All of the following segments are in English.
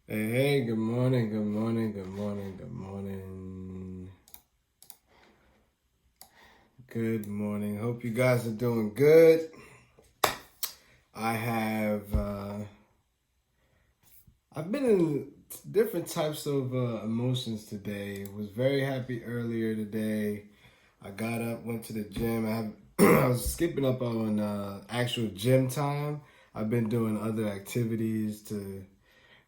Hey, good morning, good morning, good morning, good morning. Good morning. Hope you guys are doing good. I have, I've been in different types of emotions today. Was very happy earlier today. I got up, went to the gym. I was skipping up on actual gym time. I've been doing other activities to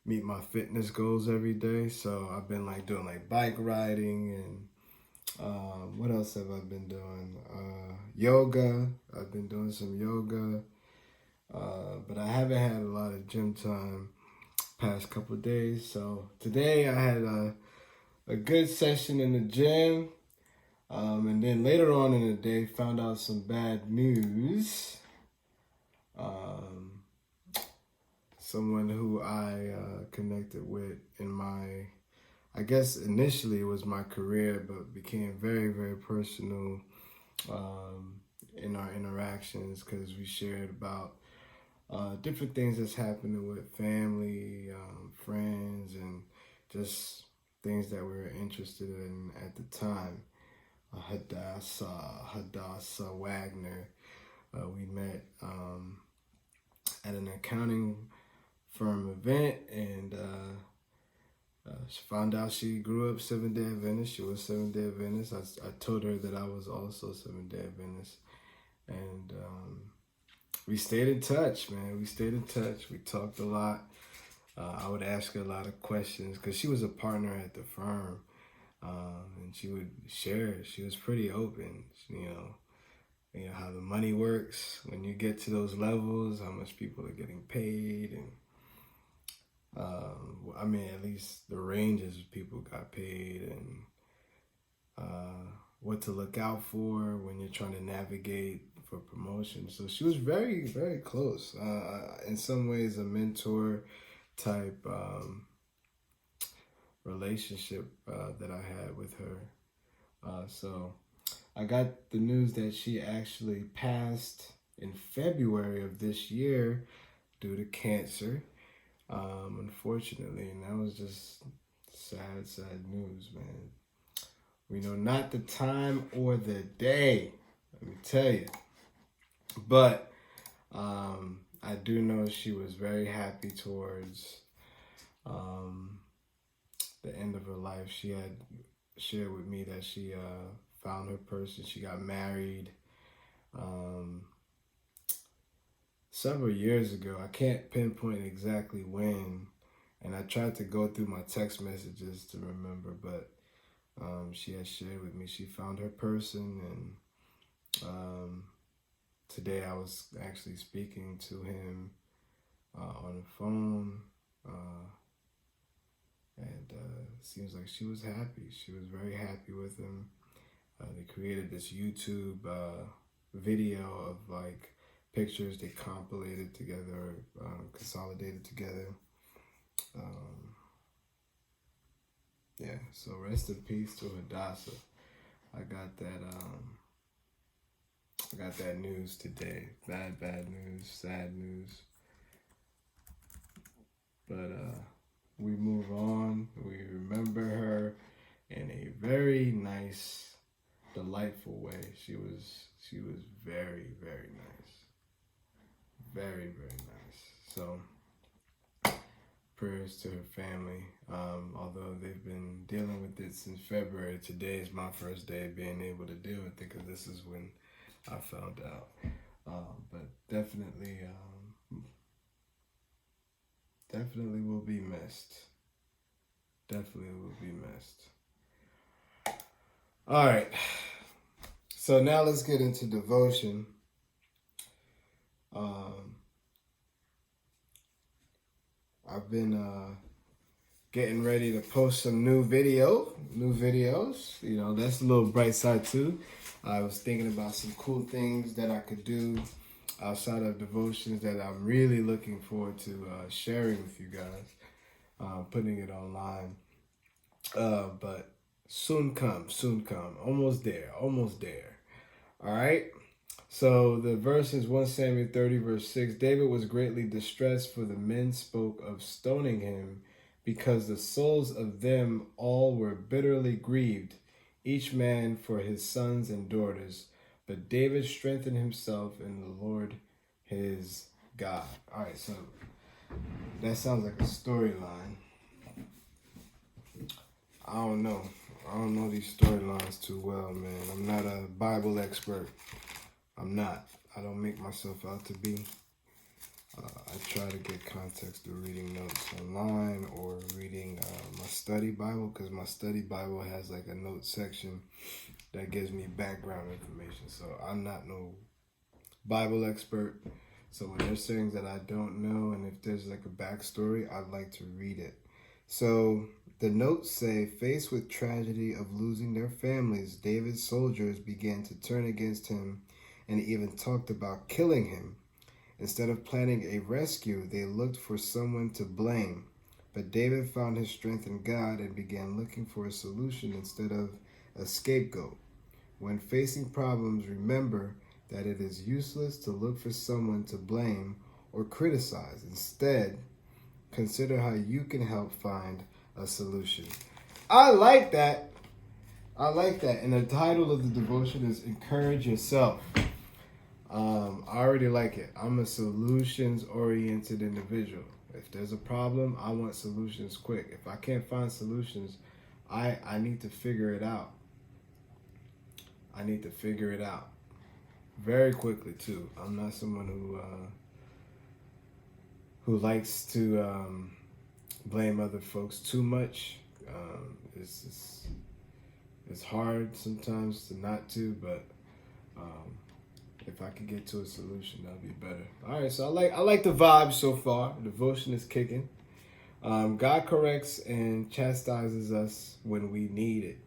meet my fitness goals every day. So I've been like doing like bike riding and what else have I been doing? Yoga. I've been doing some yoga, but I haven't had a lot of gym time past couple of days. So today I had a good session in the gym, and then later on in the day found out some bad news. Um, Someone who I connected with in my, I guess initially it was my career, but became very, very personal in our interactions because we shared about different things that's happening with family, friends, and just things that we were interested in at the time. Hadassah Wagner. We met at an accounting firm event, and she found out she grew up Seventh Day Adventist. She was Seventh Day Adventist. I told her that I was also Seventh Day Adventist, and we stayed in touch, man. We stayed in touch. We talked a lot. I would ask her a lot of questions because she was a partner at the firm, and she would share. She was pretty open, how the money works when you get to those levels, how much people are getting paid, and I mean, at least the ranges people got paid, and what to look out for when you're trying to navigate for promotion. So she was very, very close. In some ways, a mentor type relationship that I had with her. So I got the news that she actually passed in February of this year due to cancer, unfortunately. And that was just sad, sad news, man. We know not the time or the day, let me tell you. But I do know she was very happy towards um, the end of her life. She had shared with me that she found her person. She got married um, several years ago. I can't pinpoint exactly when. And I tried to go through my text messages to remember, but she had shared with me she found her person, and today I was actually speaking to him on the phone, and it seems like she was happy. She was very happy with him. They created this YouTube video of like pictures they compilated together, consolidated together. Um, yeah, so rest in peace to Hadassah. I got that. I got that news today. Bad, bad news. Sad news. But we move on. We remember her in a very nice, delightful way. She was very, very nice. Very, very nice. So prayers to her family. Although they've been dealing with it since February, today is my first day being able to deal with it because this is when I found out. But definitely will be missed. Definitely will be missed. All right. So now let's get into devotion. I've been getting ready to post some new videos. That's a little bright side too. I was thinking about some cool things that I could do outside of devotions that I'm really looking forward to sharing with you guys, putting it online. But soon come, almost there. All right. So the verse is 1 Samuel 30, verse 6. David was greatly distressed, for the men spoke of stoning him because the souls of them all were bitterly grieved, each man for his sons and daughters. But David strengthened himself in the Lord his God. All right, so that sounds like a storyline. I don't know. I don't know these storylines too well, man. I'm not a Bible expert. I'm not. I don't make myself out to be. I try to get context through reading notes online or reading my study Bible, because my study Bible has like a note section that gives me background information. So I'm not no Bible expert. So when there's things that I don't know, and if there's like a backstory, I'd like to read it. So the notes say, faced with tragedy of losing their families, David's soldiers began to turn against him and even talked about killing him. Instead of planning a rescue, they looked for someone to blame. But David found his strength in God and began looking for a solution instead of a scapegoat. When facing problems, remember that it is useless to look for someone to blame or criticize. Instead, consider how you can help find a solution. I like that. I like that. And the title of the devotion is Encourage Yourself. I already like it. I'm a solutions-oriented individual. If there's a problem, I want solutions quick. If I can't find solutions, I need to figure it out. I need to figure it out very quickly too. I'm not someone who likes to blame other folks too much. It's hard sometimes to not to, but if I could get to a solution, that'd be better. All right, so I like the vibe so far. Devotion is kicking. God corrects and chastises us when we need it,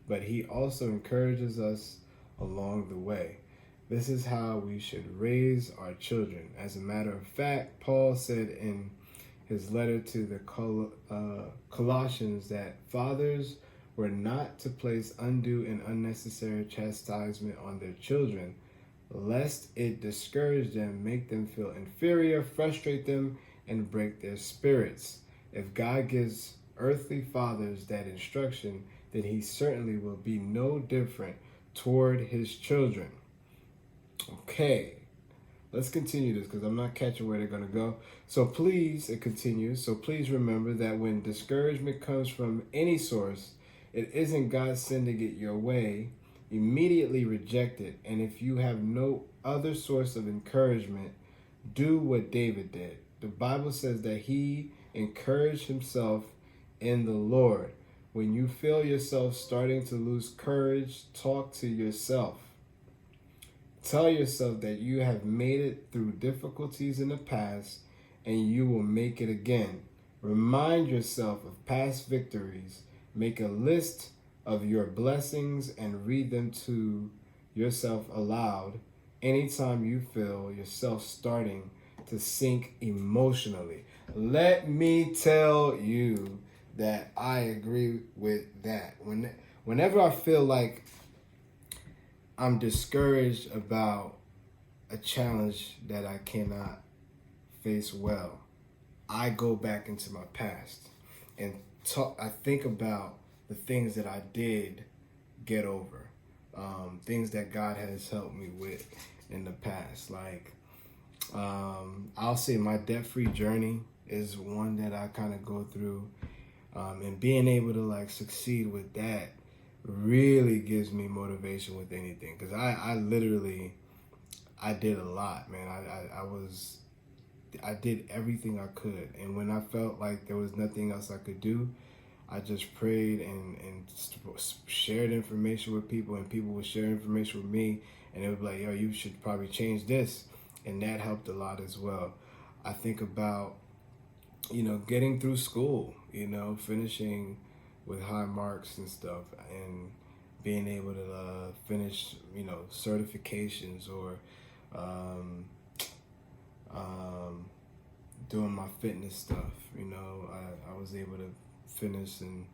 but he also encourages us along the way. This is how we should raise our children. As a matter of fact, Paul said in his letter to the Colossians that fathers were not to place undue and unnecessary chastisement on their children, lest it discourage them, make them feel inferior, frustrate them, and break their spirits. If God gives earthly fathers that instruction, then he certainly will be no different toward his children. Okay, let's continue this because I'm not catching where they're going to go. So please, it continues, so please remember that when discouragement comes from any source, it isn't God sending it your way. Immediately reject it. And if you have no other source of encouragement, do what David did. The Bible says that he encouraged himself in the Lord. When you feel yourself starting to lose courage, talk to yourself. Tell yourself that you have made it through difficulties in the past and you will make it again. Remind yourself of past victories. Make a list of your blessings and read them to yourself aloud anytime you feel yourself starting to sink emotionally. Let me tell you that I agree with that. Whenever I feel like I'm discouraged about a challenge that I cannot face well, I go back into my past and I think about the things that I did get over, things that God has helped me with in the past. Like, I'll say my debt-free journey is one that I kind of go through, and being able to like succeed with that really gives me motivation with anything. Because I literally did a lot, man. I did everything I could, and when I felt like there was nothing else I could do, I just prayed and shared information with people, and people would share information with me, and it would be like, yo, you should probably change this, and that helped a lot as well. I think about, getting through school, finishing with high marks and stuff, and being able to finish, certifications or doing my fitness stuff. I was able to finish and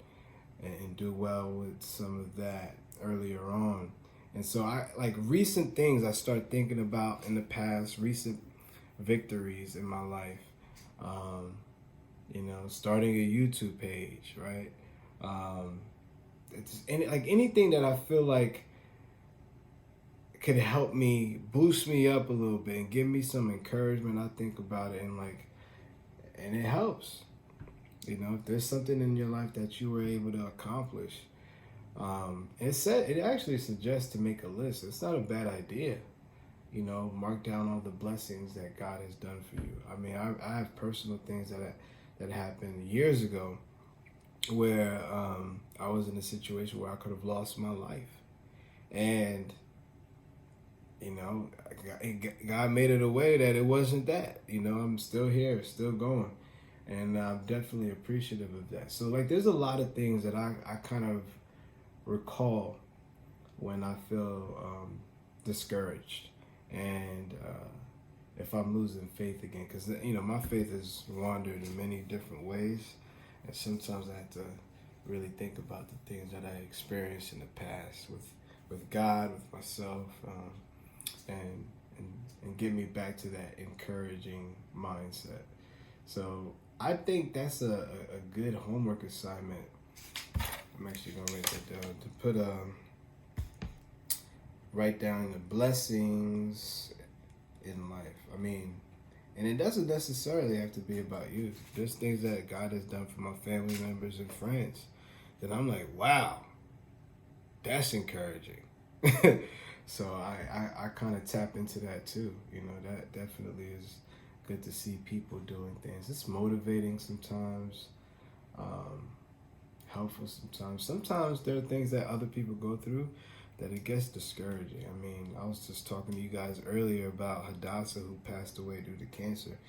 do well with some of that earlier on. And so I like recent things I start thinking about in the past, recent victories in my life. starting a YouTube page, right? It's anything that I feel like could help me boost me up a little bit and give me some encouragement. I think about it and it helps. If there's something in your life that you were able to accomplish, it actually suggests to make a list. It's not a bad idea. Mark down all the blessings that God has done for you. I mean, I have personal things that happened years ago where I was in a situation where I could have lost my life, and God made it a way that it wasn't that. I'm still here, still going, and I'm definitely appreciative of that. So there's a lot of things that I kind of recall when I feel discouraged, and if I'm losing faith again, because my faith has wandered in many different ways, and sometimes I have to really think about the things that I experienced in the past with God, with myself, and get me back to that encouraging mindset. So I think that's a good homework assignment. I'm actually gonna write that down, to write down the blessings in life. I mean, and it doesn't necessarily have to be about you. There's things that God has done for my family members and friends that I'm like, wow, that's encouraging. So I kind of tap into that too. That definitely is good to see people doing things. It's motivating sometimes, helpful sometimes. Sometimes there are things that other people go through that it gets discouraging. I mean, I was just talking to you guys earlier about Hadassah, who passed away due to cancer.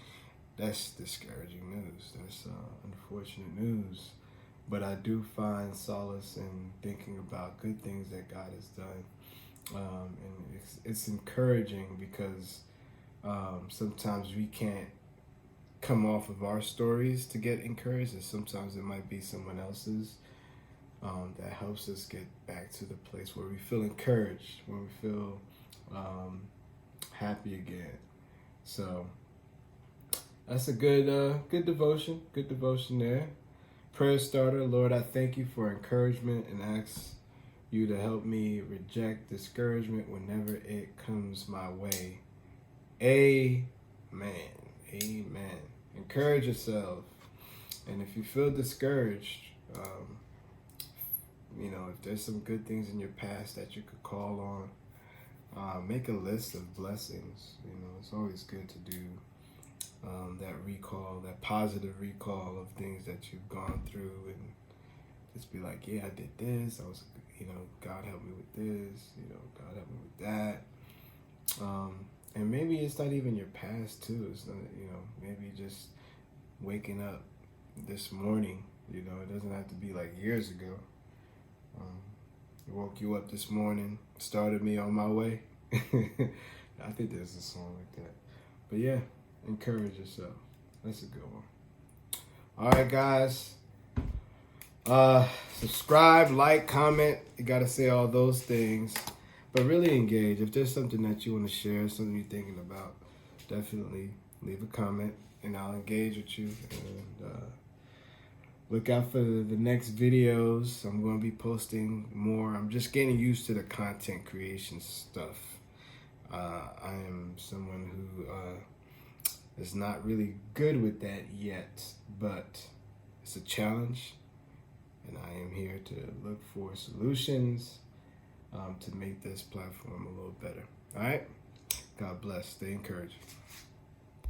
That's discouraging news. That's unfortunate news. But I do find solace in thinking about good things that God has done. And it's encouraging because sometimes we can't come off of our stories to get encouraged, and sometimes it might be someone else's that helps us get back to the place where we feel encouraged, when we feel happy again. So that's a good devotion there. Prayer starter. Lord, I thank you for encouragement and ask you to help me reject discouragement whenever it comes my way. Amen. Amen. Encourage yourself. And if you feel discouraged, if there's some good things in your past that you could call on, make a list of blessings. It's always good to do that positive recall of things that you've gone through, and just be like, yeah, I did this. I was, God helped me with this. God helped me with that. And maybe it's not even your past too. It's not, maybe just waking up this morning. It doesn't have to be like years ago. It woke you up this morning, started me on my way. I think there's a song like that. But yeah, encourage yourself. That's a good one. All right, guys. Subscribe, like, comment. You got to say all those things. But really engage. If there's something that you want to share, something you're thinking about, definitely leave a comment and I'll engage with you. And look out for the next videos. I'm going to be posting more. I'm just getting used to the content creation stuff. I am someone who is not really good with that yet, but it's a challenge, and I am here to look for solutions to make this platform a little better. All right? God bless. Stay encouraged.